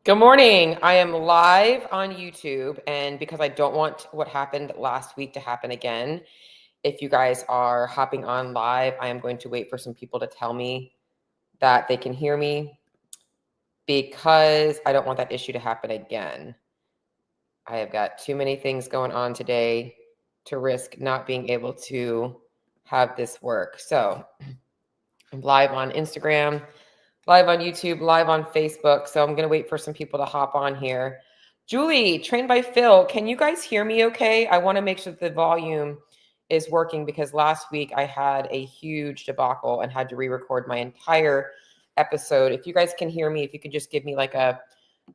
Good morning. I am live on YouTube, and because I don't want what happened last week to happen again, if you guys are hopping on live, I am going to wait for some people to tell me that they can hear me because I don't want that issue to happen again. I have got too many things going on today to risk not being able to have this work. So I'm live on Instagram, live on YouTube, live on Facebook. So I'm going to wait for some people to hop on here. Julie, trained by Phil, can you guys hear me okay? I want to make sure that the volume is working because last week I had a huge debacle and had to re-record my entire episode. If you guys can hear me, if you could just give me like a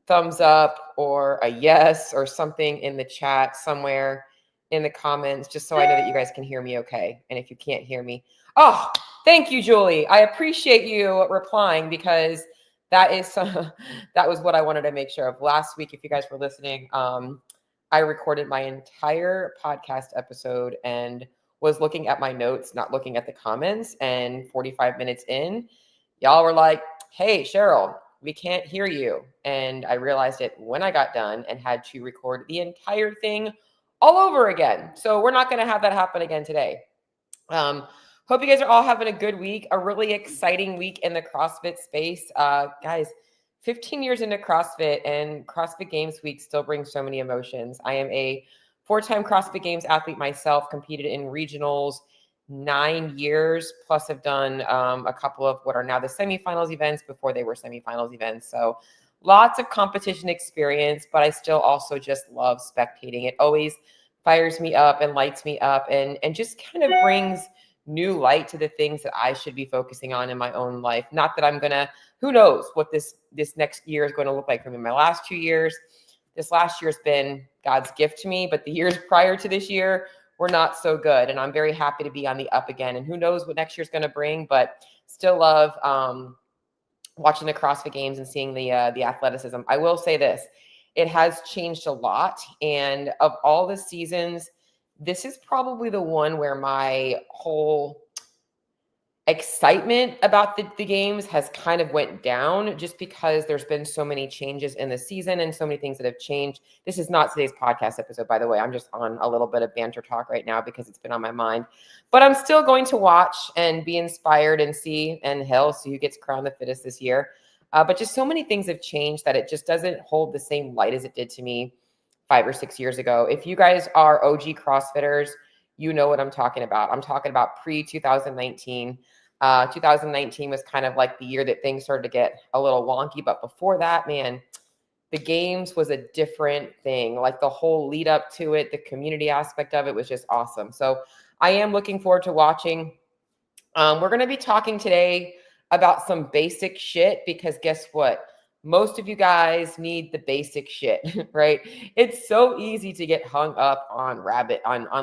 thumbs up or a yes or something in the chat somewhere in the comments, just so I know that you guys can hear me okay. And if you can't hear me, oh, thank you, Julie. I appreciate you replying because that is that was what I wanted to make sure of. Last week, if you guys were listening, I recorded my entire podcast episode and was looking at my notes, not looking at the comments. And 45 minutes in, y'all were like, "Hey, Cheryl, we can't hear you." And I realized it when I got done and had to record the entire thing all over again. So we're not going to have that happen again today. Hope you guys are all having a good week, a really exciting week in the CrossFit space. Guys, 15 years into CrossFit, and CrossFit Games Week still brings so many emotions. I am a four-time CrossFit Games athlete myself, competed in regionals 9 years, plus have done a couple of what are now the semifinals events before they were semifinals events. So lots of competition experience, but I still also just love spectating. It always fires me up and lights me up and just kind of brings new light to the things that I should be focusing on in my own life. Not that I'm gonna, who knows what this next year is going to look like for me. My last 2 years, this last year's been God's gift to me, but the years prior to this year were not so good. And I'm very happy to be on the up again. And who knows what next year's going to bring, but still love watching the CrossFit Games and seeing the athleticism. I will say this, it has changed a lot. And of all the seasons, this is probably the one where my whole excitement about the games has kind of went down just because there's been so many changes in the season and so many things that have changed. This is not today's podcast episode, by the way. I'm just on a little bit of banter talk right now because it's been on my mind. But I'm still going to watch and be inspired and see, and hell, see who gets crowned the fittest this year. But just so many things have changed that it just doesn't hold the same light as it did to me 5 or 6 years ago. If you guys are OG CrossFitters, you know what I'm talking about. I'm talking about pre-2019. 2019 was kind of like the year that things started to get a little wonky. But before that, man, the games was a different thing. Like the whole lead up to it, the community aspect of it was just awesome. So I am looking forward to watching. We're going to be talking today about some basic shit because guess what? Most of you guys need the basic shit, right? It's so easy to get hung up on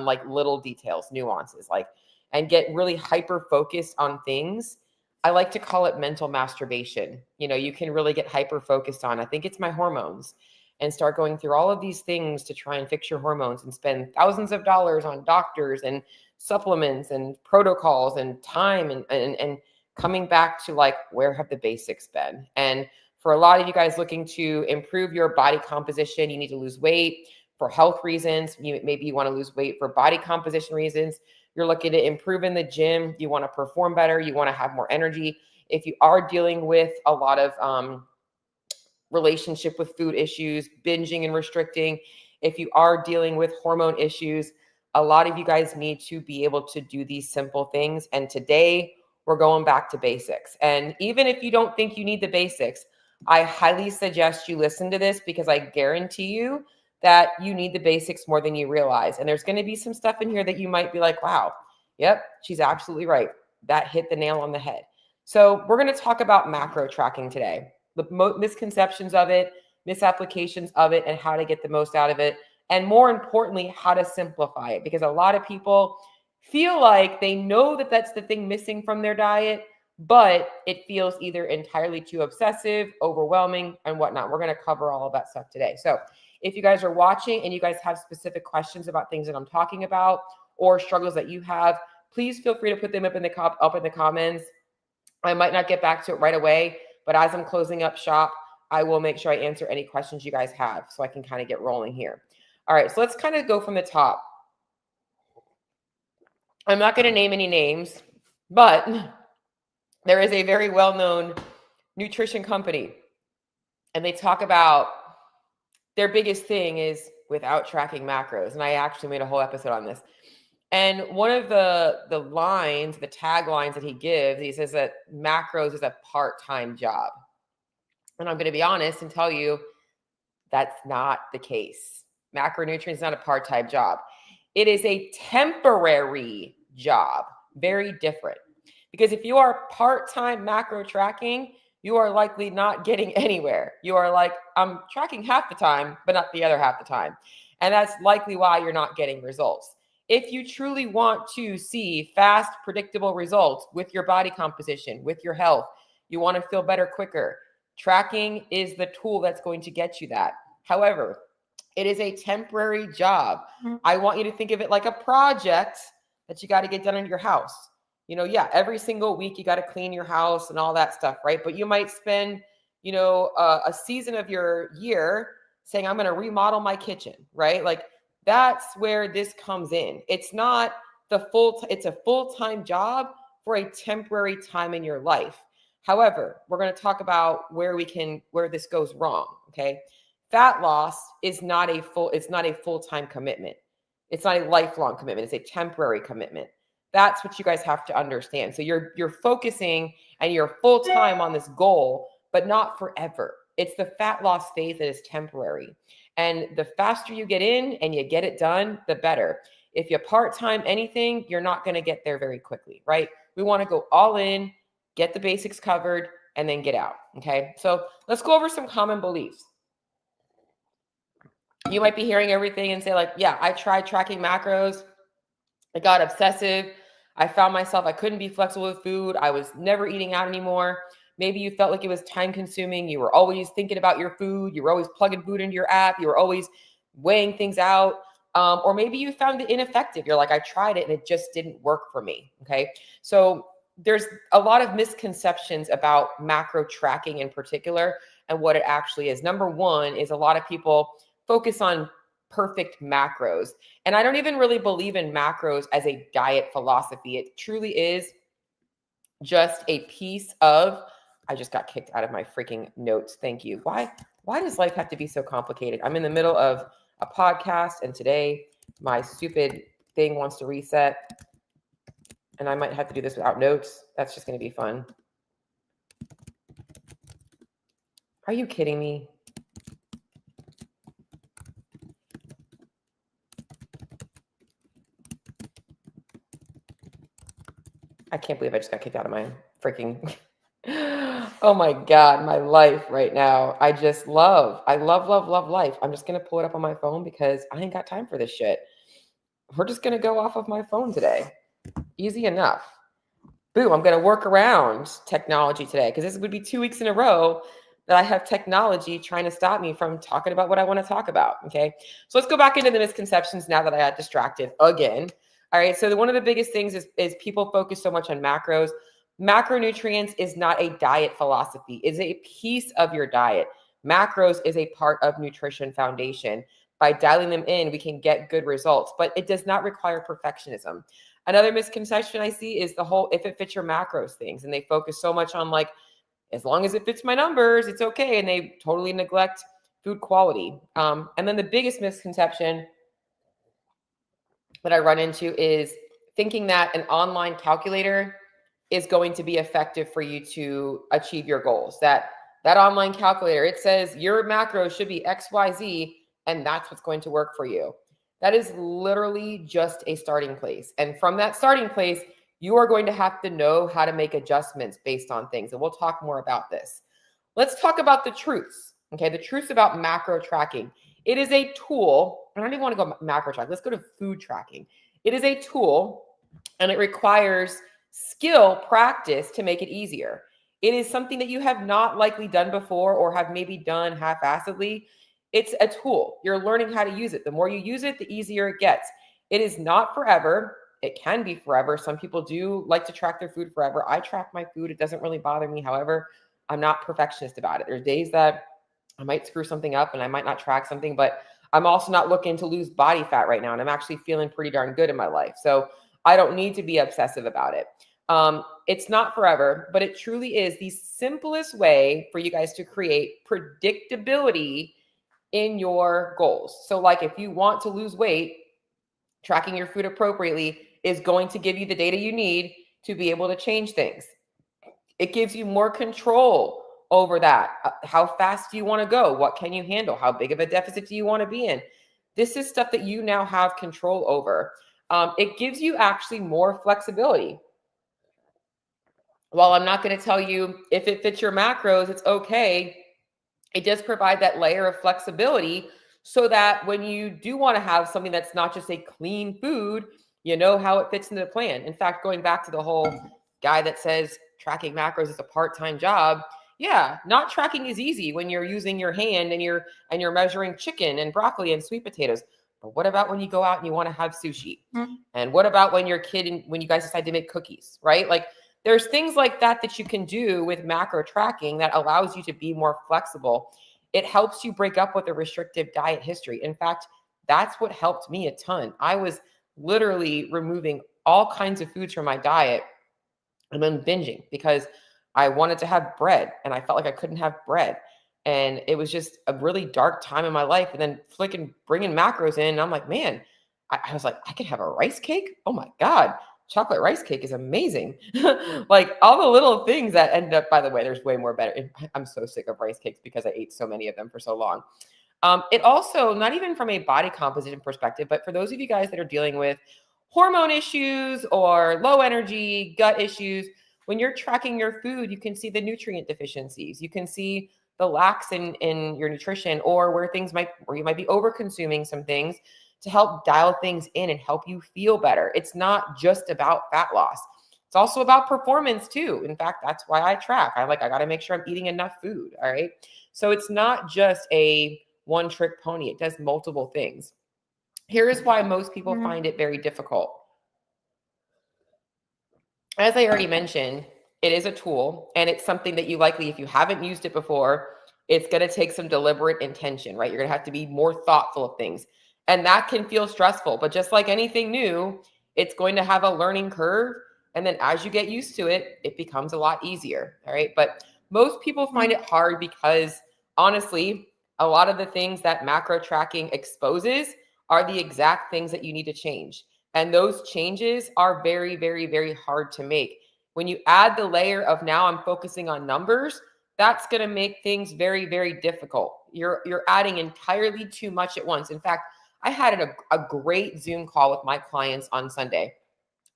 like little details, nuances, like, and get really hyper focused on things. I like to call it mental masturbation. You know, you can really get hyper focused on, I think it's my hormones, and start going through all of these things to try and fix your hormones and spend thousands of dollars on doctors and supplements and protocols and time and coming back to like, where have the basics been? And for a lot of you guys looking to improve your body composition, you need to lose weight for health reasons. Maybe you want to lose weight for body composition reasons. You're looking to improve in the gym. You want to perform better. You want to have more energy. If you are dealing with a lot of relationship with food issues, binging and restricting, if you are dealing with hormone issues, a lot of you guys need to be able to do these simple things. And today we're going back to basics. And even if you don't think you need the basics, I highly suggest you listen to this because I guarantee you that you need the basics more than you realize. And there's going to be some stuff in here that you might be like, wow, yep, she's absolutely right. That hit the nail on the head. So we're going to talk about macro tracking today, the misconceptions of it, misapplications of it, and how to get the most out of it. And more importantly, how to simplify it. Because a lot of people feel like they know that that's the thing missing from their diet, but it feels either entirely too obsessive, overwhelming, and whatnot. We're going to cover all of that stuff today. So if you guys are watching and you guys have specific questions about things that I'm talking about or struggles that you have, please feel free to put them up in the comments. I might not get back to it right away, but as I'm closing up shop, I will make sure I answer any questions you guys have so I can kind of get rolling here. All right, so let's kind of go from the top. I'm not going to name any names, but there is a very well-known nutrition company, and they talk about their biggest thing is without tracking macros. And I actually made a whole episode on this. And one of the lines, the taglines that he gives, he says that macros is a part-time job. And I'm going to be honest and tell you that's not the case. Macronutrients is not a part-time job. It is a temporary job, very different. Because if you are part-time macro tracking, you are likely not getting anywhere. You are like, I'm tracking half the time, but not the other half the time. And that's likely why you're not getting results. If you truly want to see fast, predictable results with your body composition, with your health, you want to feel better quicker, tracking is the tool that's going to get you that. However, it is a temporary job. I want you to think of it like a project that you got to get done in your house. Yeah, every single week you got to clean your house and all that stuff, right? But you might spend, a season of your year saying, I'm going to remodel my kitchen, right? Like that's where this comes in. It's not it's a full-time job for a temporary time in your life. However, we're going to talk about where this goes wrong. Okay. Fat loss is not a full-time commitment. It's not a lifelong commitment. It's a temporary commitment. That's what you guys have to understand. So you're focusing and you're full time on this goal, but not forever. It's the fat loss phase that is temporary. And the faster you get in and you get it done, the better. If you part-time anything, you're not going to get there very quickly, right? We want to go all in, get the basics covered, and then get out. Okay. So let's go over some common beliefs. You might be hearing everything and say like, yeah, I tried tracking macros. I got obsessive. I found myself, I couldn't be flexible with food. I was never eating out anymore. Maybe you felt like it was time consuming. You were always thinking about your food. You were always plugging food into your app. You were always weighing things out. Or maybe you found it ineffective. You're like, I tried it and it just didn't work for me. Okay. So there's a lot of misconceptions about macro tracking in particular and what it actually is. Number one is a lot of people focus on perfect macros. And I don't even really believe in macros as a diet philosophy. It truly is just a piece of, I just got kicked out of my freaking notes. Thank you. Why does life have to be so complicated? I'm in the middle of a podcast and today my stupid thing wants to reset and I might have to do this without notes. That's just going to be fun. Are you kidding me? I can't believe I just got kicked out of my freaking, oh my God, my life right now. I love life. I'm just going to pull it up on my phone because I ain't got time for this shit. We're just going to go off of my phone today. Easy enough. Boom, I'm going to work around technology today because this would be 2 weeks in a row that I have technology trying to stop me from talking about what I want to talk about. Okay. So let's go back into the misconceptions now that I got distracted again. All right. So one of the biggest things is people focus so much on macros. Macronutrients is not a diet philosophy. It's a piece of your diet. Macros is a part of nutrition foundation. By dialing them in, we can get good results, but it does not require perfectionism. Another misconception I see is the whole if it fits your macros things. And they focus so much on like, as long as it fits my numbers, it's okay. And they totally neglect food quality. And then the biggest misconception that I run into is thinking that an online calculator is going to be effective for you to achieve your goals. That online calculator, it says your macros should be XYZ, and that's what's going to work for you. That is literally just a starting place. And from that starting place, you are going to have to know how to make adjustments based on things. And we'll talk more about this. Let's talk about the truths. Okay, the truths about macro tracking. It is a tool. I don't even want to go macro track. Let's go to food tracking. It is a tool and it requires skill practice to make it easier. It is something that you have not likely done before or have maybe done half-assedly. It's a tool. You're learning how to use it. The more you use it, the easier it gets. It is not forever. It can be forever. Some people do like to track their food forever. I track my food. It doesn't really bother me. However, I'm not perfectionist about it. There's days that I might screw something up and I might not track something, but I'm also not looking to lose body fat right now. And I'm actually feeling pretty darn good in my life. So I don't need to be obsessive about it. It's not forever, but it truly is the simplest way for you guys to create predictability in your goals. So like if you want to lose weight, tracking your food appropriately is going to give you the data you need to be able to change things. It gives you more control over that. How fast do you want to go? What can you handle? How big of a deficit do you want to be in? This is stuff that you now have control over. It gives you actually more flexibility. While I'm not going to tell you if it fits your macros, it's okay. It does provide that layer of flexibility so that when you do want to have something that's not just a clean food, you know how it fits into the plan. In fact, going back to the whole guy that says tracking macros is a part-time job. Yeah, not tracking is easy when you're using your hand and you're measuring chicken and broccoli and sweet potatoes. But what about when you go out and you want to have sushi? And what about when your kid and when you guys decide to make cookies, right? Like there's things like that that you can do with macro tracking that allows you to be more flexible. It helps you break up with a restrictive diet history. In fact, that's what helped me a ton. I was literally removing all kinds of foods from my diet and then binging because I wanted to have bread and I felt like I couldn't have bread. And it was just a really dark time in my life. And then bringing macros in, and I'm like, man, I was like, I could have a rice cake. Oh my God, chocolate rice cake is amazing. Like all the little things that end up, by the way, there's way more better. I'm so sick of rice cakes because I ate so many of them for so long. It also, not even from a body composition perspective, but for those of you guys that are dealing with hormone issues or low energy, gut issues, when you're tracking your food, you can see the nutrient deficiencies. You can see the lacks in your nutrition or where you might be over consuming some things to help dial things in and help you feel better. It's not just about fat loss. It's also about performance too. In fact, that's why I track. I got to make sure I'm eating enough food. All right. So it's not just a one trick pony. It does multiple things. Here is why most people find it very difficult. As I already mentioned, it is a tool and it's something that you likely, if you haven't used it before, it's going to take some deliberate intention, right? You're going to have to be more thoughtful of things. And that can feel stressful, but just like anything new, it's going to have a learning curve. And then as you get used to it, it becomes a lot easier. All right. But most people find it hard because honestly, a lot of the things that macro tracking exposes are the exact things that you need to change. And those changes are very, very, very hard to make. When you add the layer of now I'm focusing on numbers, that's going to make things very, very difficult. You're adding entirely too much at once. In fact, I had a great Zoom call with my clients on Sunday,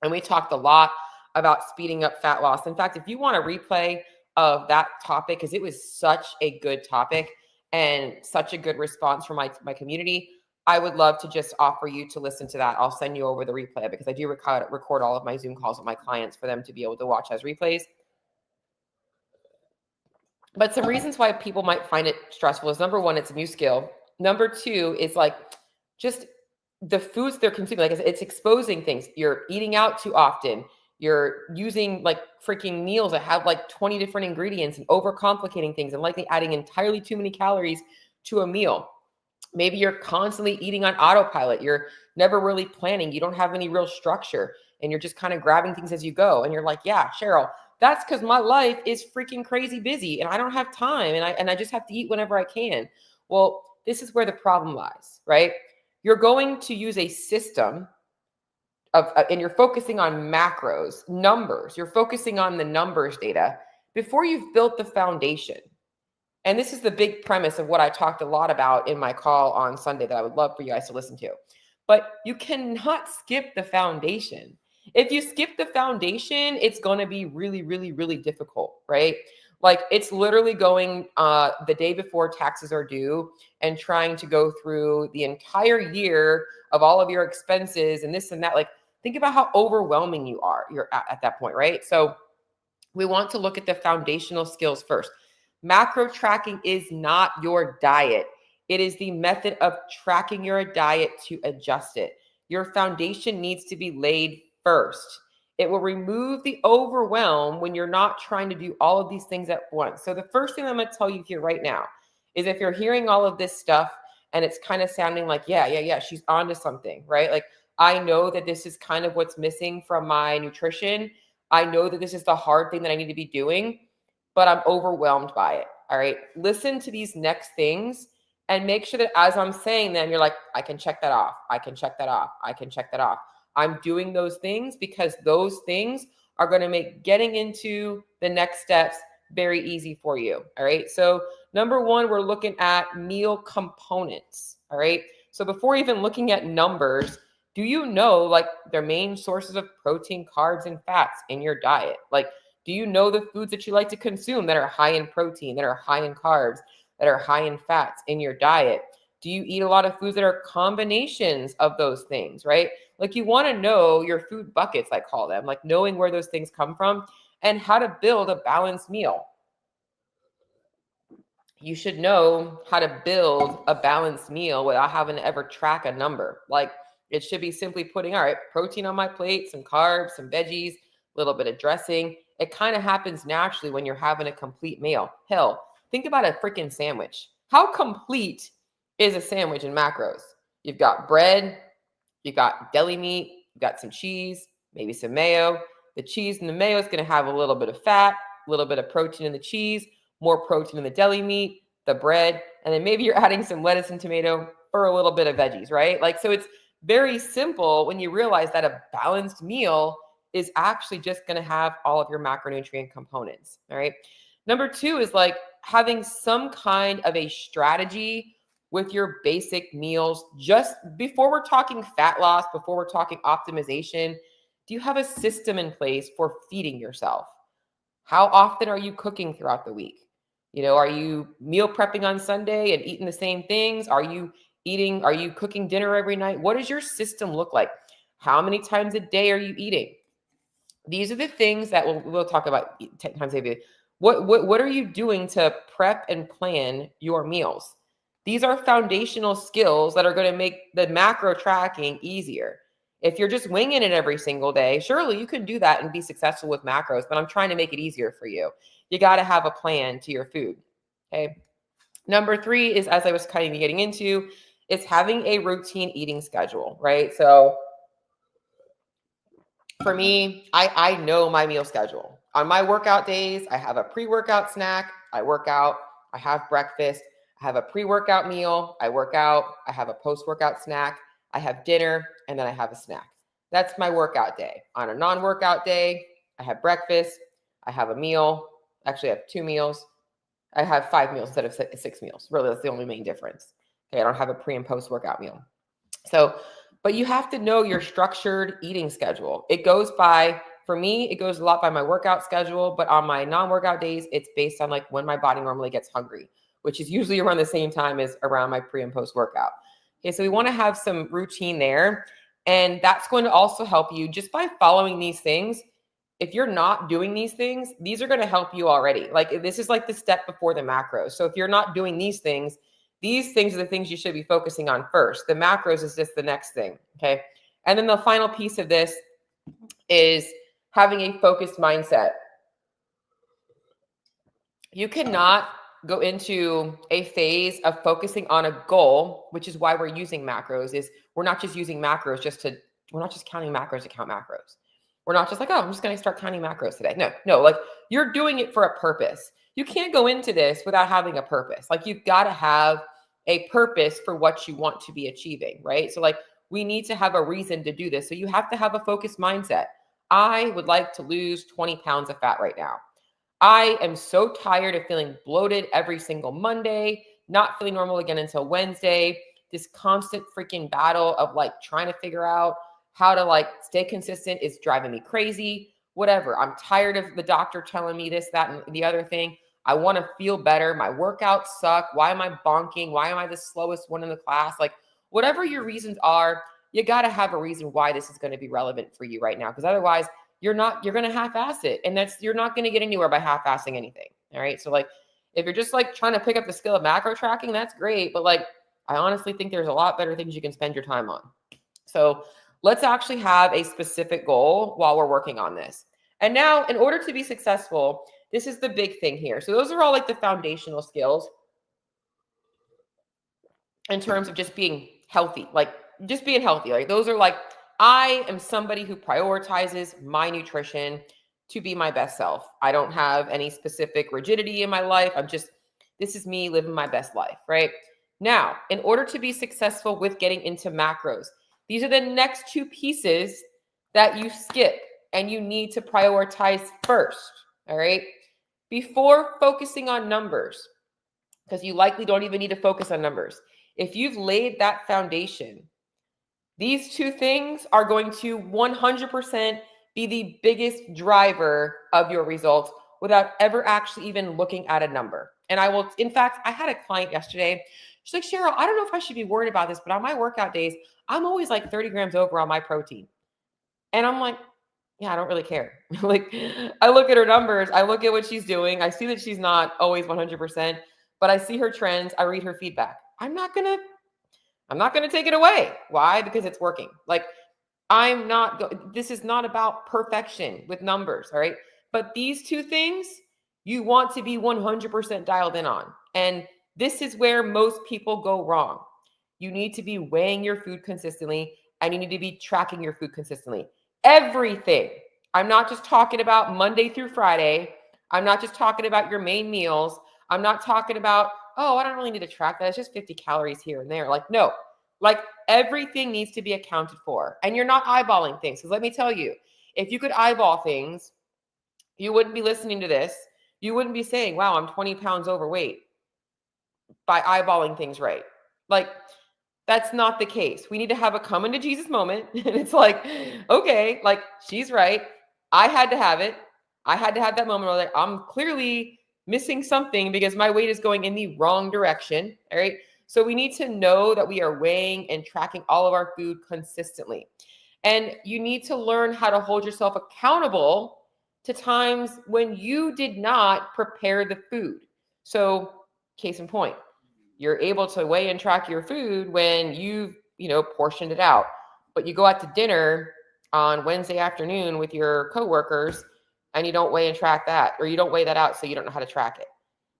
and we talked a lot about speeding up fat loss. In fact, if you want a replay of that topic, because it was such a good topic and such a good response from my community, I would love to just offer you to listen to that. I'll send you over the replay because I do record all of my Zoom calls with my clients for them to be able to watch as replays. But some reasons why people might find it stressful is number one, it's a new skill. Number two is like just the foods they're consuming. Like I said, it's exposing things. You're eating out too often. You're using like freaking meals that have like 20 different ingredients and overcomplicating things and likely adding entirely too many calories to a meal. Maybe you're constantly eating on autopilot. You're never really planning. You don't have any real structure and you're just kind of grabbing things as you go. And you're like, yeah, Cheryl, that's because my life is freaking crazy busy and I don't have time and I just have to eat whenever I can. Well, this is where the problem lies, right? You're going to use a system and you're focusing on macros, numbers. You're focusing on the numbers data before you've built the foundation. And this is the big premise of what I talked a lot about in my call on Sunday that I would love for you guys to listen to. But you cannot skip the foundation. If you skip the foundation, it's going to be really, really, really difficult, right? Like it's literally going the day before taxes are due and trying to go through the entire year of all of your expenses and this and that. Like think about how overwhelming you're at that point, right? So we want to look at the foundational skills first. Macro tracking is not your diet. It is the method of tracking your diet to adjust it. Your foundation needs to be laid first. It will remove the overwhelm when you're not trying to do all of these things at once. So the first thing I'm going to tell you here right now is if you're hearing all of this stuff and it's kind of sounding like, yeah, she's onto something, right? Like, I know that this is kind of what's missing from my nutrition. I know that this is the hard thing that I need to be doing, but I'm overwhelmed by it. All right. Listen to these next things and make sure that as I'm saying them, you're like, I can check that off. I can check that off. I can check that off. I'm doing those things because those things are going to make getting into the next steps very easy for you. All right. So number one, we're looking at meal components. All right. So before even looking at numbers, do you know like their main sources of protein, carbs, and fats in your diet? Like, do you know the foods that you like to consume that are high in protein, that are high in carbs, that are high in fats in your diet? Do you eat a lot of foods that are combinations of those things, right? Like, you want to know your food buckets, I call them, like knowing where those things come from and how to build a balanced meal. You should know how to build a balanced meal without having to ever track a number. Like, it should be simply putting, all right, protein on my plate, some carbs, some veggies, a little bit of dressing. It kind of happens naturally when you're having a complete meal. Hell, think about a freaking sandwich. How complete is a sandwich in macros? You've got bread, you've got deli meat, you've got some cheese, maybe some mayo. The cheese and the mayo is going to have a little bit of fat, a little bit of protein in the cheese, more protein in the deli meat, the bread, and then maybe you're adding some lettuce and tomato for a little bit of veggies, right? Like, so it's very simple when you realize that a balanced meal is actually just going to have all of your macronutrient components, all right? Number two is like having some kind of a strategy with your basic meals. Just before we're talking fat loss, before we're talking optimization, do you have a system in place for feeding yourself? How often are you cooking throughout the week? You know, are you meal prepping on Sunday and eating the same things? Are you cooking dinner every night? What does your system look like? How many times a day are you eating? These are the things that we'll talk about 10 times a day. What are you doing to prep and plan your meals? These are foundational skills that are going to make the macro tracking easier. If you're just winging it every single day, surely you can do that and be successful with macros, but I'm trying to make it easier for you. You got to have a plan to your food. Okay. Number three is, as I was kind of getting into, is having a routine eating schedule, right? So for me, I know my meal schedule. On my workout days, I have a pre-workout snack. I work out. I have breakfast. I have a pre-workout meal. I work out. I have a post-workout snack. I have dinner, and then I have a snack. That's my workout day. On a non-workout day, I have breakfast. I have a meal. Actually, I have 2 meals. I have 5 meals instead of 6 meals. Really, that's the only main difference. Okay, I don't have a pre and post-workout meal. So, but you have to know your structured eating schedule. It goes by, for me, it goes a lot by my workout schedule, but on my non-workout days, it's based on like when my body normally gets hungry, which is usually around the same time as around my pre and post workout. Okay, so we want to have some routine there. And that's going to also help you just by following these things. If you're not doing these things, these are going to help you already. Like, this is like the step before the macros. So if you're not doing these things are the things you should be focusing on first. The macros is just the next thing, okay? And then the final piece of this is having a focused mindset. You cannot go into a phase of focusing on a goal, which is why we're using macros, is we're not just using macros we're not just counting macros to count macros. We're not just like, oh, I'm just going to start counting macros today. No, like, you're doing it for a purpose. You can't go into this without having a purpose. Like, you've got to have a purpose for what you want to be achieving, right? So like, we need to have a reason to do this. So you have to have a focused mindset. I would like to lose 20 pounds of fat right now. I am so tired of feeling bloated every single Monday, not feeling normal again until Wednesday. This constant freaking battle of like trying to figure out how to like stay consistent is driving me crazy. Whatever. I'm tired of the doctor telling me this, that, and the other thing. I want to feel better. My workouts suck. Why am I bonking? Why am I the slowest one in the class? Like, whatever your reasons are, you got to have a reason why this is going to be relevant for you right now. Because otherwise, you're going to half-ass it. And you're not going to get anywhere by half-assing anything. All right. So like, if you're just like trying to pick up the skill of macro tracking, that's great. But like, I honestly think there's a lot better things you can spend your time on. So let's actually have a specific goal while we're working on this. And now, in order to be successful, this is the big thing here. So those are all like the foundational skills. in terms of just being healthy, like just being healthy. Like those are like, I am somebody who prioritizes my nutrition to be my best self. I don't have any specific rigidity in my life. This is me living my best life, right? Now, in order to be successful with getting into macros, these are the next two pieces that you skip and you need to prioritize first, all right? Before focusing on numbers, because you likely don't even need to focus on numbers. If you've laid that foundation, these two things are going to 100% be the biggest driver of your results without ever actually even looking at a number. And in fact, I had a client yesterday. She's like, Cheryl, I don't know if I should be worried about this, but on my workout days, I'm always like 30 grams over on my protein. And I'm like, yeah, I don't really care. Like, I look at her numbers, I look at what she's doing. I see that she's not always 100%, but I see her trends. I read her feedback. I'm not going to take it away. Why? Because it's working. Like, this is not about perfection with numbers. All right. But these two things you want to be 100% dialed in on. And this is where most people go wrong. You need to be weighing your food consistently and you need to be tracking your food consistently. Everything. I'm not just talking about Monday through Friday. I'm not just talking about your main meals. I'm not talking about, oh, I don't really need to track that. It's just 50 calories here and there. Like, no, like everything needs to be accounted for. And you're not eyeballing things. Because let me tell you, if you could eyeball things, you wouldn't be listening to this. You wouldn't be saying, wow, I'm 20 pounds overweight by eyeballing things right. Like, that's not the case. We need to have a come into Jesus moment. And it's like, okay, like she's right. I had to have it. I had to have that moment where like, I'm clearly missing something because my weight is going in the wrong direction. All right. So we need to know that we are weighing and tracking all of our food consistently. And you need to learn how to hold yourself accountable to times when you did not prepare the food. So case in point, you're able to weigh and track your food when you've, portioned it out. But you go out to dinner on Wednesday afternoon with your coworkers and you don't weigh and track that, or you don't weigh that out, so you don't know how to track it.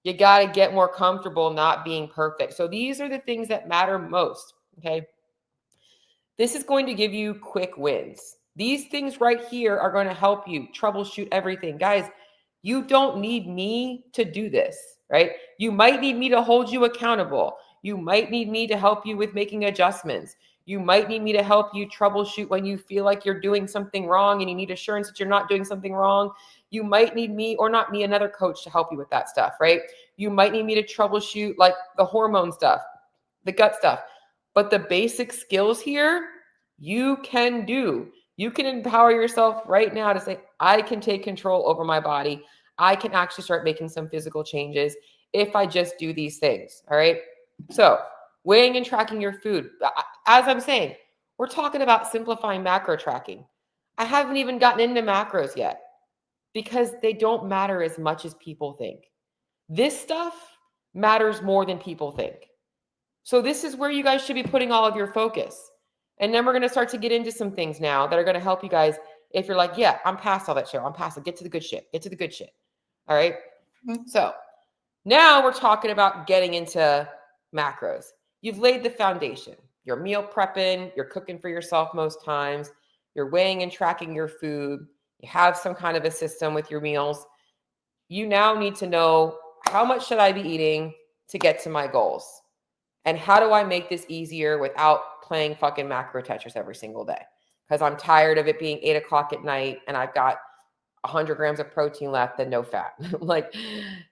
You got to get more comfortable not being perfect. So these are the things that matter most, okay? This is going to give you quick wins. These things right here are going to help you troubleshoot everything. Guys, you don't need me to do this, right? You might need me to hold you accountable. You might need me to help you with making adjustments. You might need me to help you troubleshoot when you feel like you're doing something wrong and you need assurance that you're not doing something wrong. You might need me, or not me, another coach to help you with that stuff, right? You might need me to troubleshoot like the hormone stuff, the gut stuff. But the basic skills here, you can do. You can empower yourself right now to say, I can take control over my body. I can actually start making some physical changes if I just do these things. All right. So weighing and tracking your food. As I'm saying, we're talking about simplifying macro tracking. I haven't even gotten into macros yet because they don't matter as much as people think. This stuff matters more than people think. So this is where you guys should be putting all of your focus. And then we're going to start to get into some things now that are going to help you guys. If you're like, yeah, I'm past all that shit. I'm past it. Get to the good shit. Get to the good shit. All right. So now we're talking about getting into macros. You've laid the foundation. You're meal prepping. You're cooking for yourself most times. You're weighing and tracking your food. You have some kind of a system with your meals. You now need to know, how much should I be eating to get to my goals? And how do I make this easier without playing fucking macro Tetris every single day? Because I'm tired of it being 8 o'clock at night and I've got 100 grams of protein left and no fat. Like,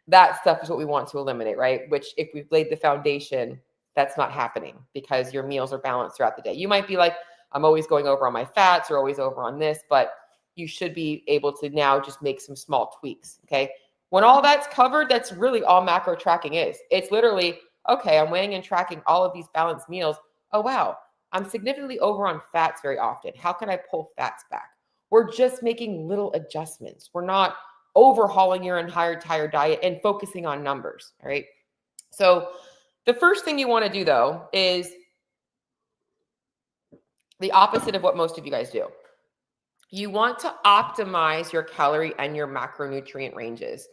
that stuff is what we want to eliminate, right? Which, if we've laid the foundation, that's not happening because your meals are balanced throughout the day. You might be like, I'm always going over on my fats or always over on this, but you should be able to now just make some small tweaks, okay? When all that's covered, that's really all macro tracking is. It's literally, okay, I'm weighing and tracking all of these balanced meals. Oh, wow, I'm significantly over on fats very often. How can I pull fats back? We're just making little adjustments. We're not overhauling your entire diet and focusing on numbers, all right? So the first thing you want to do, though, is the opposite of what most of you guys do. You want to optimize your calorie and your macronutrient ranges.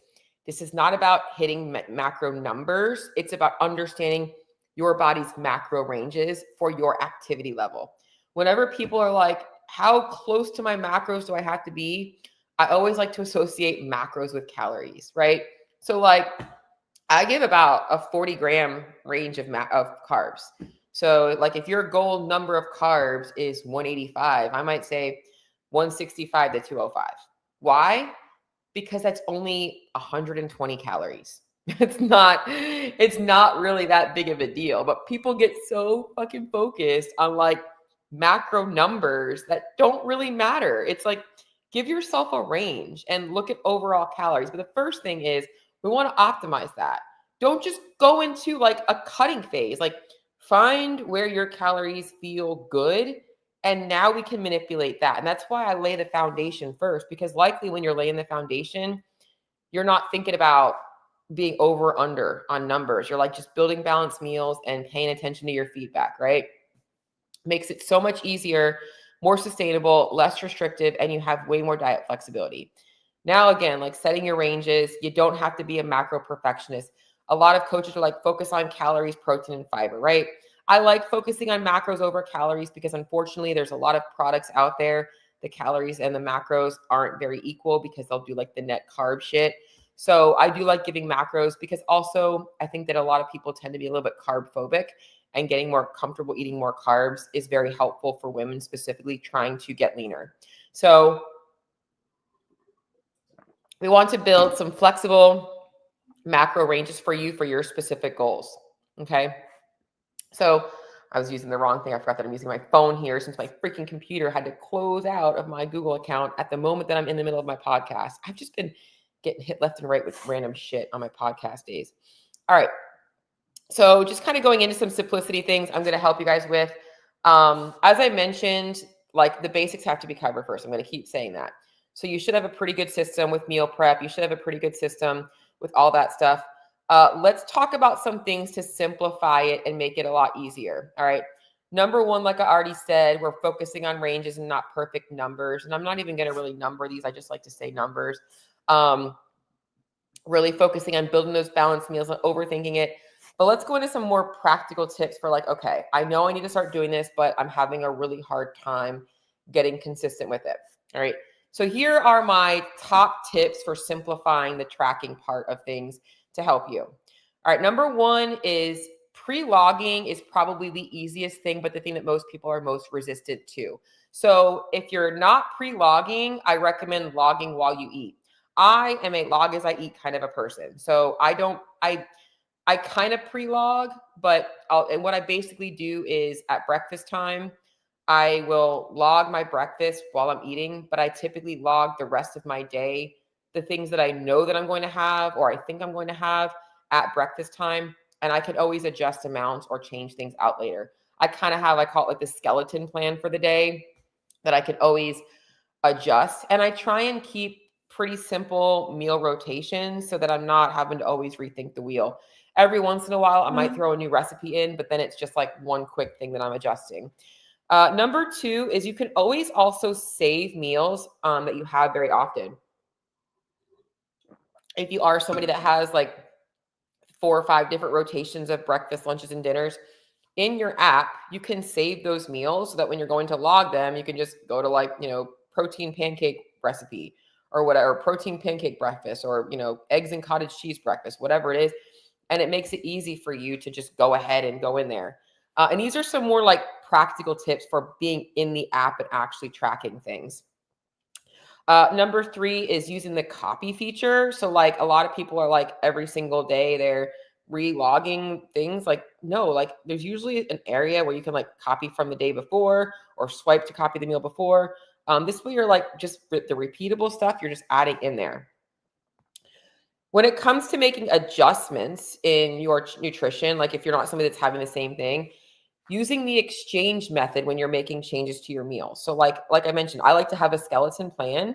This is not about hitting macro numbers. It's about understanding your body's macro ranges for your activity level. Whenever people are like, how close to my macros do I have to be? I always like to associate macros with calories, right? So like I give about a 40-gram range of carbs. So like if your goal number of carbs is 185, I might say 165 to 205. Why? Because that's only 120 calories. It's not really that big of a deal, but people get so fucking focused on like macro numbers that don't really matter. It's like give yourself a range and look at overall calories. But the first thing is we want to optimize that. Don't just go into like a cutting phase. Like find where your calories feel good and now we can manipulate that. And that's why I lay the foundation first, because likely when you're laying the foundation, you're not thinking about being over or under on numbers. You're like just building balanced meals and paying attention to your feedback, right? Makes it so much easier, more sustainable, less restrictive, and you have way more diet flexibility. Now, again, like setting your ranges, you don't have to be a macro perfectionist. A lot of coaches are like, focus on calories, protein, and fiber, right? I like focusing on macros over calories because unfortunately, there's a lot of products out there. The calories and the macros aren't very equal because they'll do like the net carb shit. So I do like giving macros because also I think that a lot of people tend to be a little bit carb phobic, and getting more comfortable eating more carbs is very helpful for women specifically trying to get leaner. So we want to build some flexible macro ranges for you for your specific goals. Okay. So I was using the wrong thing. I forgot that I'm using my phone here since my freaking computer had to close out of my Google account at the moment that I'm in the middle of my podcast. I've just been getting hit left and right with random shit on my podcast days. All right. So just kind of going into some simplicity things I'm going to help you guys with. As I mentioned, like the basics have to be covered first. I'm going to keep saying that. So you should have a pretty good system with meal prep. You should have a pretty good system with all that stuff. Let's talk about some things to simplify it and make it a lot easier. All right. Number one, like I already said, we're focusing on ranges and not perfect numbers. And I'm not even going to really number these. I just like to say numbers. Really focusing on building those balanced meals and overthinking it. But let's go into some more practical tips for like, okay, I know I need to start doing this, but I'm having a really hard time getting consistent with it. All right. So here are my top tips for simplifying the tracking part of things to help you. All right. Number one is pre-logging is probably the easiest thing, but the thing that most people are most resistant to. So if you're not pre-logging, I recommend logging while you eat. I am a log as I eat kind of a person. So I kind of pre-log, but and what I basically do is at breakfast time, I will log my breakfast while I'm eating, but I typically log the rest of my day, the things that I know that I'm going to have or I think I'm going to have at breakfast time, and I can always adjust amounts or change things out later. I kind of have, I call it like the skeleton plan for the day that I can always adjust, and I try and keep pretty simple meal rotations so that I'm not having to always rethink the wheel. Every once in a while, I might throw a new recipe in, but then it's just like one quick thing that I'm adjusting. Number two is you can always also save meals that you have very often. If you are somebody that has like 4 or 5 different rotations of breakfast, lunches, and dinners, in your app, you can save those meals so that when you're going to log them, you can just go to like, protein pancake recipe or whatever, protein pancake breakfast or, eggs and cottage cheese breakfast, whatever it is. And it makes it easy for you to just go ahead and go in there. And these are some more like practical tips for being in the app and actually tracking things. Number 3 is using the copy feature. So like a lot of people are like every single day they're re-logging things. Like, no, like there's usually an area where you can like copy from the day before or swipe to copy the meal before. This way you're like just the repeatable stuff, you're just adding in there. When it comes to making adjustments in your nutrition, like if you're not somebody that's having the same thing, using the exchange method when you're making changes to your meal. So like I mentioned, I like to have a skeleton plan,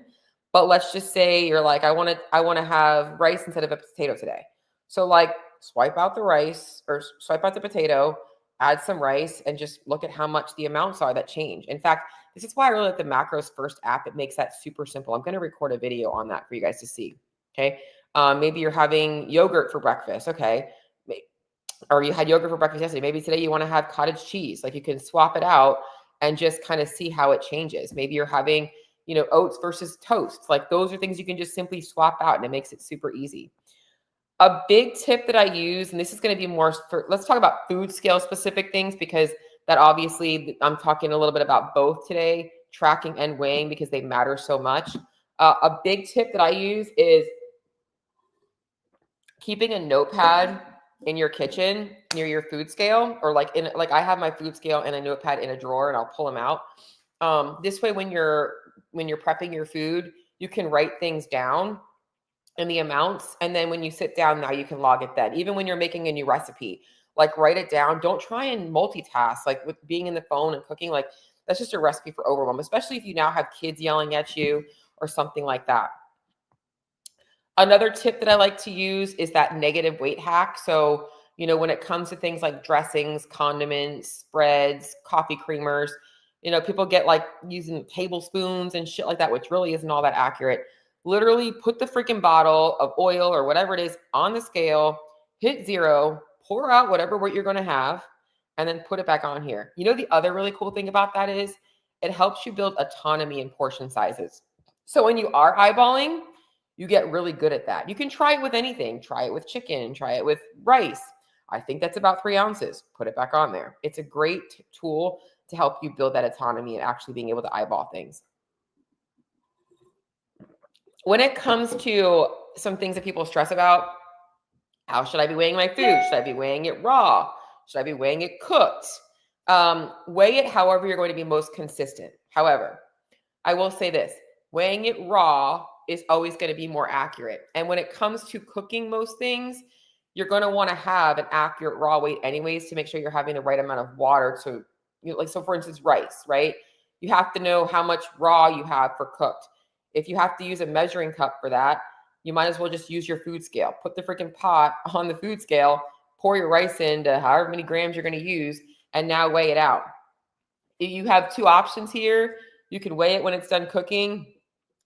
but let's just say you're like, I want to have rice instead of a potato today. So like swipe out the rice or swipe out the potato, add some rice, and just look at how much the amounts are that change. In fact, this is why I really like the Macros First app. It makes that super simple. I'm going to record a video on that for you guys to see. Okay. Maybe you're having yogurt for breakfast. Okay. or you had yogurt for breakfast yesterday. Maybe today you want to have cottage cheese. Like you can swap it out and just kind of see how it changes. Maybe you're having, oats versus toast. Like those are things you can just simply swap out and it makes it super easy. A big tip that I use, and this is going to be more for, let's talk about food scale specific things because that obviously I'm talking a little bit about both today, tracking and weighing because they matter so much. A big tip that I use is keeping a notepad in your kitchen near your food scale, or like I have my food scale and a notepad in a drawer and I'll pull them out. This way, when you're prepping your food, you can write things down and the amounts. And then when you sit down, now you can log it then. Even when you're making a new recipe, like write it down. Don't try and multitask, like with being in the phone and cooking. Like that's just a recipe for overwhelm, especially if you now have kids yelling at you or something like that. Another tip that I like to use is that negative weight hack. So, when it comes to things like dressings, condiments, spreads, coffee creamers, people get like using tablespoons and shit like that, which really isn't all that accurate. Literally put the freaking bottle of oil or whatever it is on the scale, hit 0, pour out whatever weight you're going to have, and then put it back on here. The other really cool thing about that is it helps you build autonomy in portion sizes. So when you are eyeballing, you get really good at that. You can try it with anything. Try it with chicken, try it with rice. I think that's about 3 ounces. Put it back on there. It's a great tool to help you build that autonomy and actually being able to eyeball things. When it comes to some things that people stress about, how should I be weighing my food? Should I be weighing it raw? Should I be weighing it cooked? Weigh it however you're going to be most consistent. However, I will say this, weighing it raw is always going to be more accurate. And when it comes to cooking most things, you're going to want to have an accurate raw weight anyways to make sure you're having the right amount of water to, so for instance, rice, right? You have to know how much raw you have for cooked. If you have to use a measuring cup for that, you might as well just use your food scale. Put the freaking pot on the food scale, pour your rice into however many grams you're going to use, and now weigh it out. If you have 2 options here, you can weigh it when it's done cooking.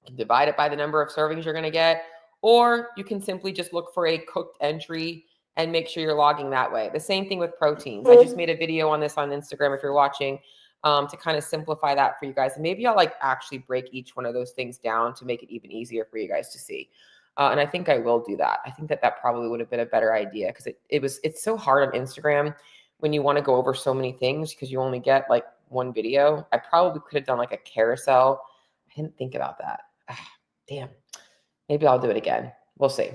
You can divide it by the number of servings you're going to get, or you can simply just look for a cooked entry and make sure you're logging that way. The same thing with proteins. I just made a video on this on Instagram if you're watching to kind of simplify that for you guys. And maybe I'll actually break each one of those things down to make it even easier for you guys to see. And I think I will do that. I think that probably would have been a better idea because it's so hard on Instagram when you want to go over so many things because you only get like one video. I probably could have done like a carousel. I didn't think about that. Damn. Maybe I'll do it again. We'll see.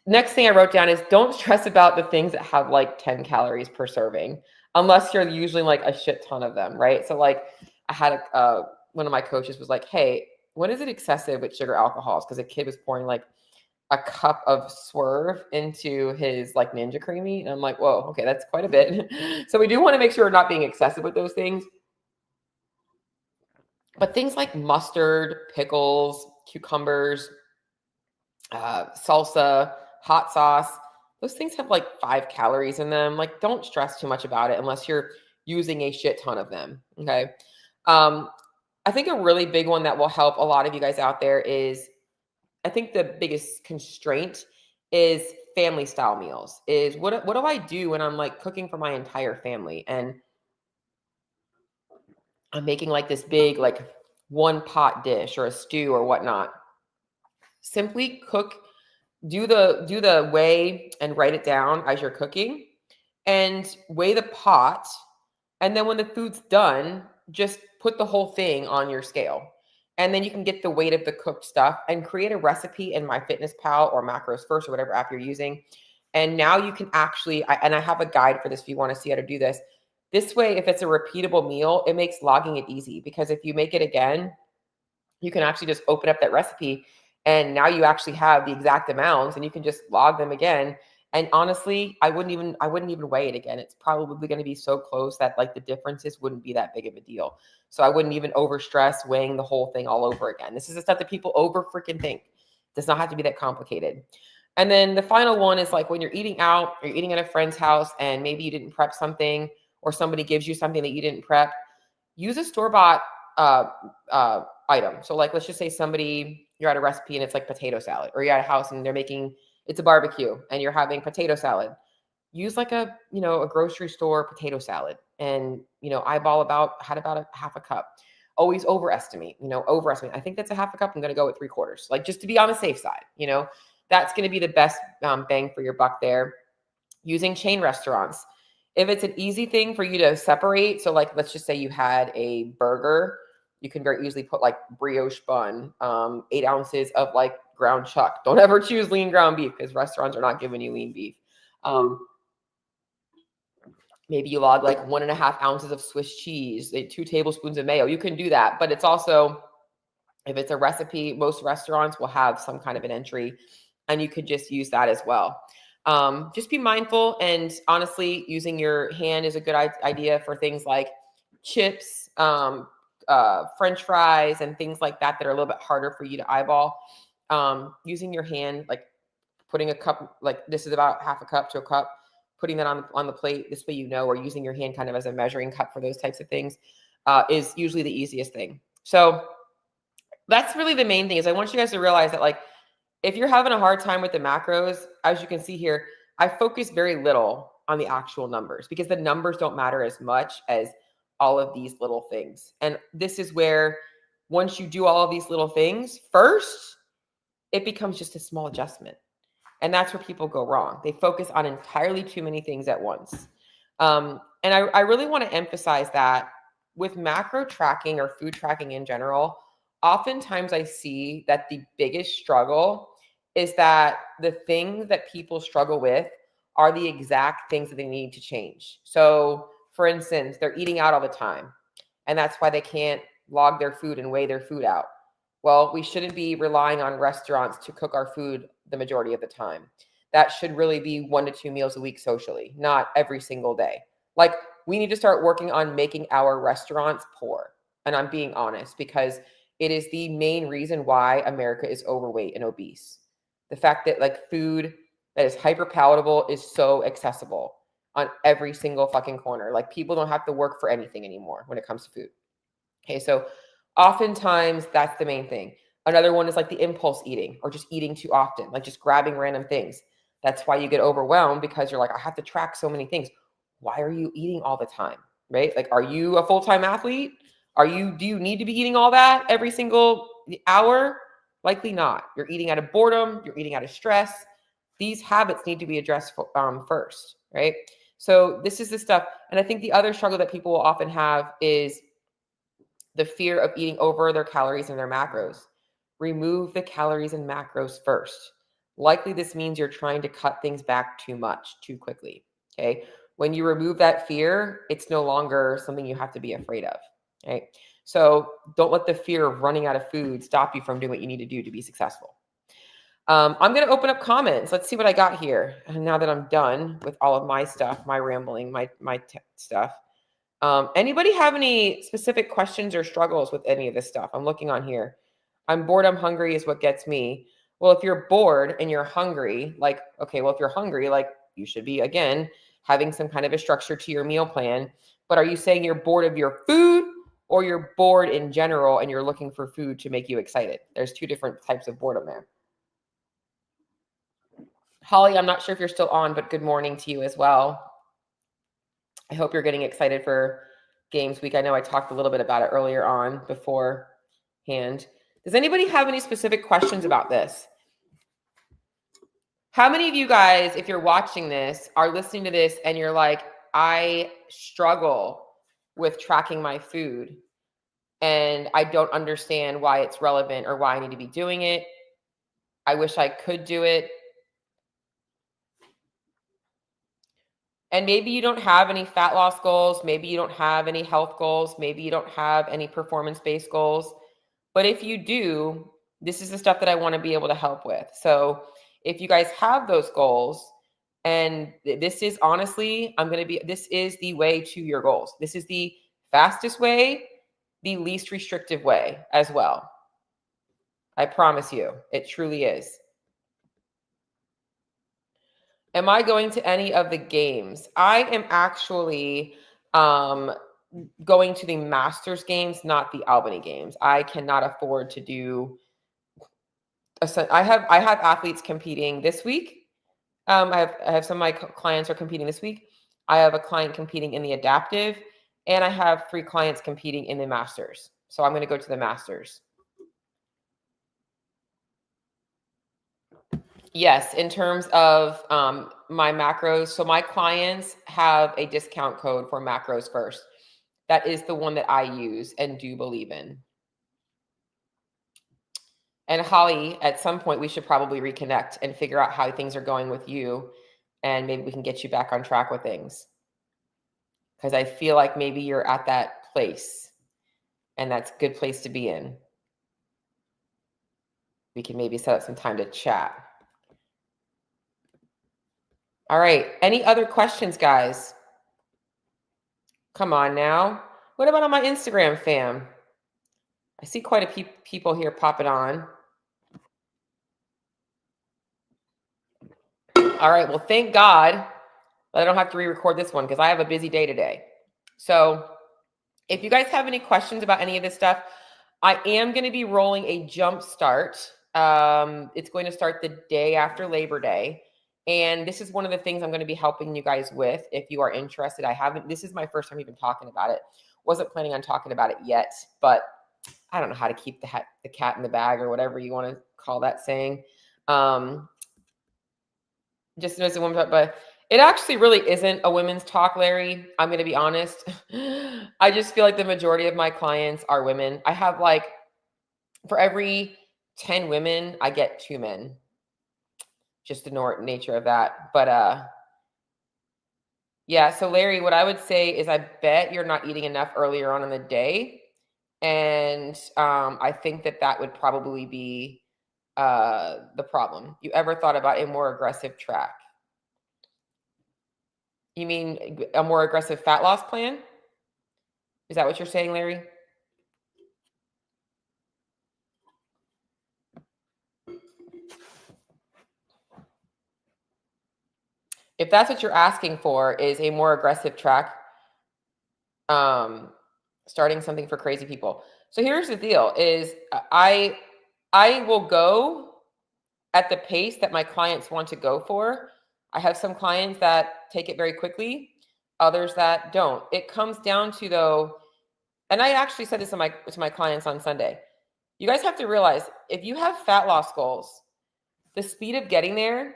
Next thing I wrote down is don't stress about the things that have like 10 calories per serving, unless you're using like a shit ton of them, right? So like I had one of my coaches was like, hey, when is it excessive with sugar alcohols? Because a kid was pouring like a cup of Swerve into his like Ninja Creamy. And I'm like, whoa, okay, that's quite a bit. So we do want to make sure we're not being excessive with those things. But things like mustard, pickles, cucumbers, salsa, hot sauce, those things have like 5 calories in them. Like, don't stress too much about it unless you're using a shit ton of them. Okay. I think a really big one that will help a lot of you guys out there is, I think the biggest constraint is family style meals. Is what do I do when I'm like cooking for my entire family and I'm making like this big like one pot dish or a stew or whatnot? Simply cook, do the weigh and write it down as you're cooking and weigh the pot. And then when the food's done, just put the whole thing on your scale. And then you can get the weight of the cooked stuff and create a recipe in MyFitnessPal or Macros First or whatever app you're using. And now you can actually, and I have a guide for this if you want to see how to do this. This way, if it's a repeatable meal, it makes logging it easy because if you make it again, you can actually just open up that recipe and now you actually have the exact amounts and you can just log them again. And honestly, I wouldn't even weigh it again. It's probably going to be so close that like the differences wouldn't be that big of a deal. So I wouldn't even over stress weighing the whole thing all over again. This is the stuff that people over freaking think. It does not have to be that complicated. And then the final one is like when you're eating out, or you're eating at a friend's house and maybe you didn't prep something or somebody gives you something that you didn't prep, use a store-bought item. So like, let's just say you're at a recipe and it's like potato salad, or you're at a house and it's a barbecue and you're having potato salad. use like a, a grocery store potato salad and, eyeball about a half a cup. Always overestimate. I think that's a half a cup. I'm going to go with 3/4, like just to be on the safe side. That's going to be the best bang for your buck there. Using chain restaurants. If it's an easy thing for you to separate, so like let's just say you had a burger, you can very easily put like brioche bun, 8 ounces of like ground chuck. Don't ever choose lean ground beef because restaurants are not giving you lean beef. Maybe you log like 1.5 ounces of Swiss cheese, 2 tablespoons of mayo. You can do that, but it's also, if it's a recipe, most restaurants will have some kind of an entry, and you could just use that as well. Just be mindful, and honestly, using your hand is a good idea for things like chips, French fries, and things like that are a little bit harder for you to eyeball. Using your hand, like putting a cup, like this is about half a cup to a cup, putting that on the plate. This way, or using your hand kind of as a measuring cup for those types of things is usually the easiest thing. So that's really the main thing. Is I want you guys to realize that, like, if you're having a hard time with the macros, as you can see here, I focus very little on the actual numbers because the numbers don't matter as much as all of these little things. And this is where once you do all of these little things first, it becomes just a small adjustment. And that's where people go wrong. They focus on entirely too many things at once. And I really want to emphasize that with macro tracking or food tracking in general, oftentimes I see that the biggest struggle is that the things that people struggle with are the exact things that they need to change. So, for instance, they're eating out all the time, and that's why they can't log their food and weigh their food out. Well, we shouldn't be relying on restaurants to cook our food the majority of the time. That should really be 1 to 2 meals a week socially, not every single day. Like, we need to start working on making our restaurants poor. And I'm being honest, because it is the main reason why America is overweight and obese. The fact that like food that is hyper palatable is so accessible on every single fucking corner. Like, people don't have to work for anything anymore when it comes to food. Okay, so oftentimes that's the main thing. Another one is like the impulse eating or just eating too often, like just grabbing random things. That's why you get overwhelmed, because you're like, I have to track so many things. Why are you eating all the time? Right? Like, are you a full-time athlete? Do you need to be eating all that every single hour? Likely not. You're eating out of boredom, you're eating out of stress. These habits need to be addressed first, right? So this is the stuff. And I think the other struggle that people will often have is the fear of eating over their calories and their macros. Remove the calories and macros first. Likely this means you're trying to cut things back too much, too quickly. Okay. When you remove that fear, it's no longer something you have to be afraid of. Right. So don't let the fear of running out of food stop you from doing what you need to do to be successful. I'm going to open up comments. Let's see what I got here. And now that I'm done with all of my stuff, my rambling, my stuff. Anybody have any specific questions or struggles with any of this stuff? I'm looking on here. I'm bored, I'm hungry is what gets me. Well, if you're bored and you're hungry, like, okay, well, if you're hungry, like, you should be, again, having some kind of a structure to your meal plan. But are you saying you're bored of your food, or you're bored in general and you're looking for food to make you excited? There's 2 different types of boredom there. Holly, I'm not sure if you're still on, but good morning to you as well. I hope you're getting excited for Games Week. I know I talked a little bit about it earlier on beforehand. Does anybody have any specific questions about this? How many of you guys, if you're watching this, are listening to this and you're like, I struggle with tracking my food and I don't understand why it's relevant or why I need to be doing it. I wish I could do it. And maybe you don't have any fat loss goals. Maybe you don't have any health goals. Maybe you don't have any performance-based goals. But if you do, this is the stuff that I want to be able to help with. So if you guys have those goals, and this is honestly, this is the way to your goals. This is the fastest way, the least restrictive way as well. I promise you, it truly is. Am I going to any of the games? I am actually going to the Masters games, not the Albany games. I cannot afford to do. I have athletes competing this week, I have some of my clients are competing this week. I have a client competing in the adaptive, and I have 3 clients competing in the masters. So I'm going to go to the masters. Yes, in terms of my macros. So my clients have a discount code for macros first. That is the one that I use and do believe in. And Holly, at some point, we should probably reconnect and figure out how things are going with you. And maybe we can get you back on track with things. Because I feel like maybe you're at that place. And that's a good place to be in. We can maybe set up some time to chat. All right. Any other questions, guys? Come on now. What about on my Instagram, fam? I see quite a few people here popping on. All right. Well, thank God that I don't have to re-record this one because I have a busy day today. So if you guys have any questions about any of this stuff, I am going to be rolling a jump start. It's going to start the day after Labor Day. And this is one of the things I'm going to be helping you guys with. If you are interested, this is my first time even talking about it. Wasn't planning on talking about it yet, but I don't know how to keep the cat in the bag or whatever you want to call that saying. Just as a woman, but it actually really isn't a women's talk, Larry. I'm going to be honest. I just feel like the majority of my clients are women. I have for every 10 women, I get 2 men. Just the nature of that. But yeah, so Larry, what I would say is I bet you're not eating enough earlier on in the day. And I think that would probably be the problem. You ever thought about a more aggressive track? You mean a more aggressive fat loss plan? Is that what you're saying, Larry? If that's what you're asking for, is a more aggressive track, starting something for crazy people. So here's the deal: is I will go at the pace that my clients want to go for. I have some clients that take it very quickly, others that don't. It comes down to, though, and I actually said this to my clients on Sunday. You guys have to realize, if you have fat loss goals, the speed of getting there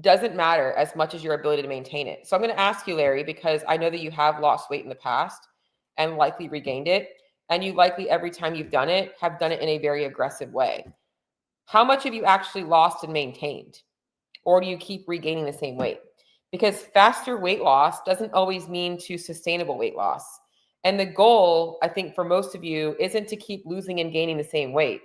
doesn't matter as much as your ability to maintain it. So I'm going to ask you, Larry, because I know that you have lost weight in the past and likely regained it. And you likely, every time you've done it, have done it in a very aggressive way. How much have you actually lost and maintained? Or do you keep regaining the same weight? Because faster weight loss doesn't always mean to sustainable weight loss. And the goal, I think, for most of you isn't to keep losing and gaining the same weight.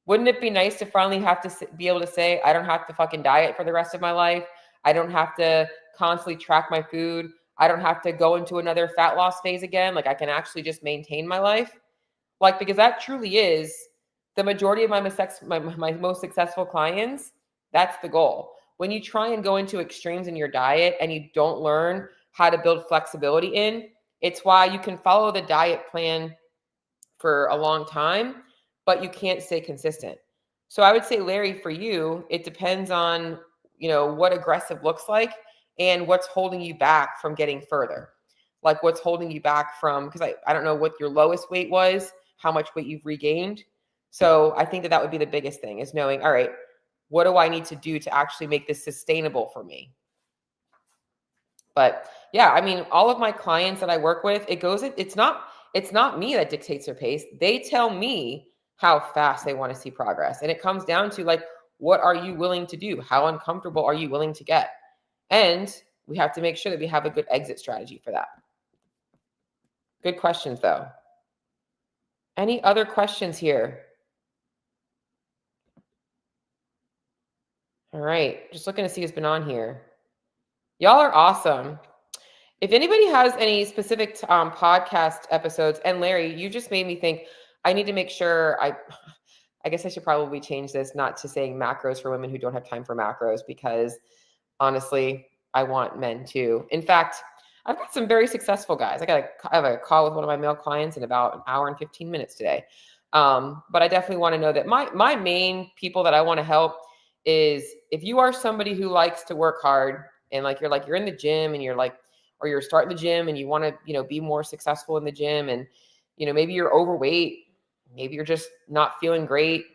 Wouldn't it be nice to finally have to be able to say, I don't have to fucking diet for the rest of my life. I don't have to constantly track my food. I don't have to go into another fat loss phase again. I can actually just maintain my life. Because that truly is the majority of my most successful clients. That's the goal. When you try and go into extremes in your diet and you don't learn how to build flexibility in, it's why you can follow the diet plan for a long time, but you can't stay consistent. So I would say, Larry, for you, it depends on, what aggressive looks like and what's holding you back from getting further. What's holding you back from, because I don't know what your lowest weight was, how much weight you've regained. So I think that would be the biggest thing, is knowing, all right, what do I need to do to actually make this sustainable for me? But yeah, all of my clients that I work with, it's not me that dictates their pace. They tell me how fast they want to see progress. And it comes down to what are you willing to do? How uncomfortable are you willing to get? And we have to make sure that we have a good exit strategy for that. Good questions, though. Any other questions here? All right. Just looking to see who's been on here. Y'all are awesome. If anybody has any specific podcast episodes, and Larry, you just made me think, I need to make sure I guess I should probably change this, not to saying macros for women who don't have time for macros, because honestly, I want men too. In fact, I've got some very successful guys. I have a call with one of my male clients in about an hour and 15 minutes today. But I definitely want to know that my main people that I want to help is if you are somebody who likes to work hard and you're in the gym and or you're starting the gym and you want to, be more successful in the gym and, maybe you're overweight, maybe you're just not feeling great,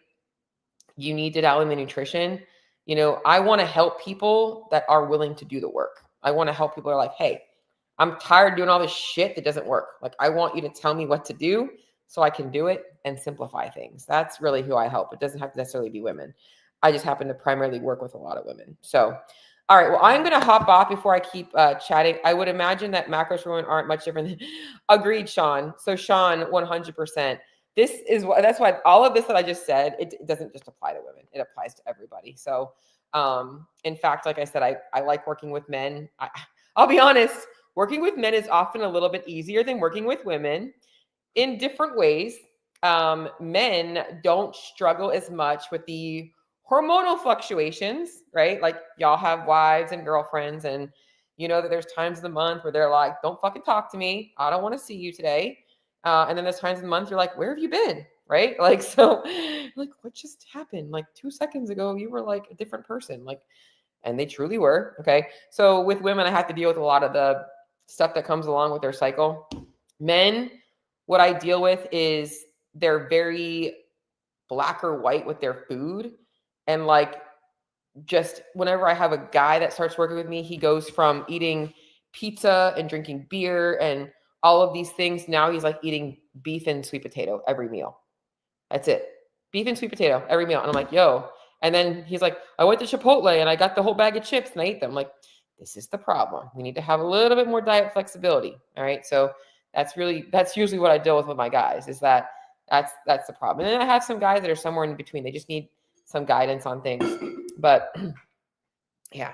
you need to dial in the nutrition. I want to help people that are willing to do the work. I want to help people who are like, hey, I'm tired of doing all this shit that doesn't work. Like, I want you to tell me what to do so I can do it and simplify things. That's really who I help. It doesn't have to necessarily be women. I just happen to primarily work with a lot of women. So, all right. Well, I'm going to hop off before I keep chatting. I would imagine that macros for women aren't much different. Agreed, Sean. So, Sean, 100%. That's why all of this that I just said, it doesn't just apply to women. It applies to everybody. So, in fact, like I said, I like working with men. I'll be honest, working with men is often a little bit easier than working with women in different ways. Men don't struggle as much with the hormonal fluctuations, right? Like, y'all have wives and girlfriends, and you know that there's times of the month where they're like, don't fucking talk to me. I don't want to see you today. And then there's times of the month you're like, where have you been? Right? Like, so like, what just happened? Like 2 seconds ago, you were like a different person. Like, and they truly were. Okay. So with women, I have to deal with a lot of the stuff that comes along with their cycle. Men, what I deal with is they're very black or white with their food. And like, just whenever I have a guy that starts working with me, he goes from eating pizza and drinking beer and all of these things. Now he's like eating beef and sweet potato every meal. That's it. Beef and sweet potato every meal. And I'm like, yo. And then he's like, I went to Chipotle and I got the whole bag of chips and I ate them. I'm like, this is the problem. We need to have a little bit more diet flexibility. All right. So that's usually what I deal with my guys, is that's the problem. And then I have some guys that are somewhere in between. They just need some guidance on things. But yeah,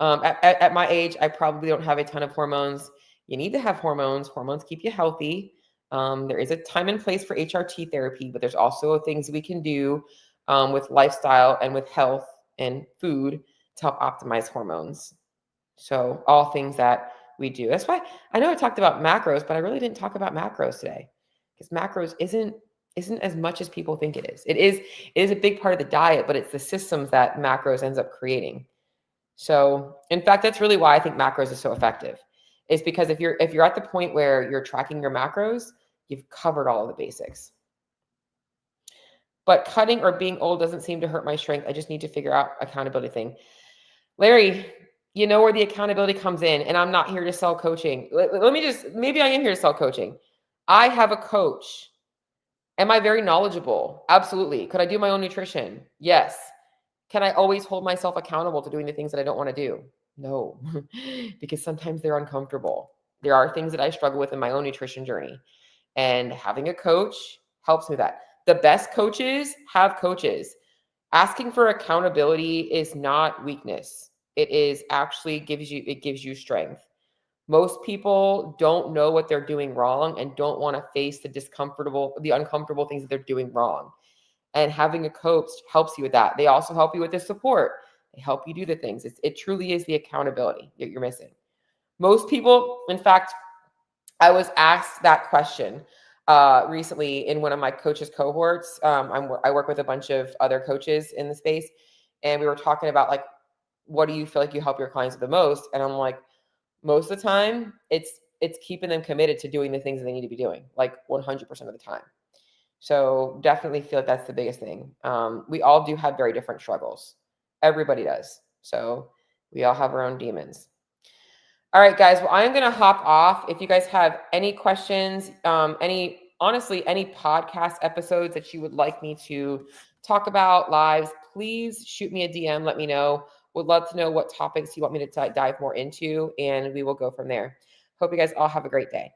at my age, I probably don't have a ton of hormones. You need to have hormones. Hormones keep you healthy. There is a time and place for HRT therapy, but there's also things we can do with lifestyle and with health and food to help optimize hormones. So all things that we do. That's why I know I talked about macros, but I really didn't talk about macros today, because macros isn't as much as people think it is. It is a big part of the diet, but it's the systems that macros ends up creating. So in fact, that's really why I think macros is so effective. Is because if you're at the point where you're tracking your macros, you've covered all of the basics. But cutting or being old doesn't seem to hurt my strength. I just need to figure out accountability thing. Larry, you know where the accountability comes in, and I'm not here to sell coaching. Maybe I am here to sell coaching. I have a coach. Am I very knowledgeable? Absolutely. Could I do my own nutrition? Yes. Can I always hold myself accountable to doing the things that I don't want to do? No, because sometimes they're uncomfortable. There are things that I struggle with in my own nutrition journey, and having a coach helps me with that. The best coaches have coaches. Asking for accountability is not weakness. It is actually gives you strength. Most people don't know what they're doing wrong and don't want to face the uncomfortable things that they're doing wrong. And having a coach helps you with that. They also help you with the support. They help you do the things. It truly is the accountability that you're missing. Most people, in fact, I was asked that question recently in one of my coaches cohorts. I work with a bunch of other coaches in the space, and we were talking about like, what do you feel like you help your clients with the most? And I'm like, most of the time, it's keeping them committed to doing the things that they need to be doing, like 100% of the time. So definitely feel like that's the biggest thing. We all do have very different struggles. Everybody does. So we all have our own demons. All right, guys. Well, I'm going to hop off. If you guys have any questions, any podcast episodes that you would like me to talk about, lives, please shoot me a DM. Let me know. Would love to know what topics you want me to dive more into, and we will go from there. Hope you guys all have a great day.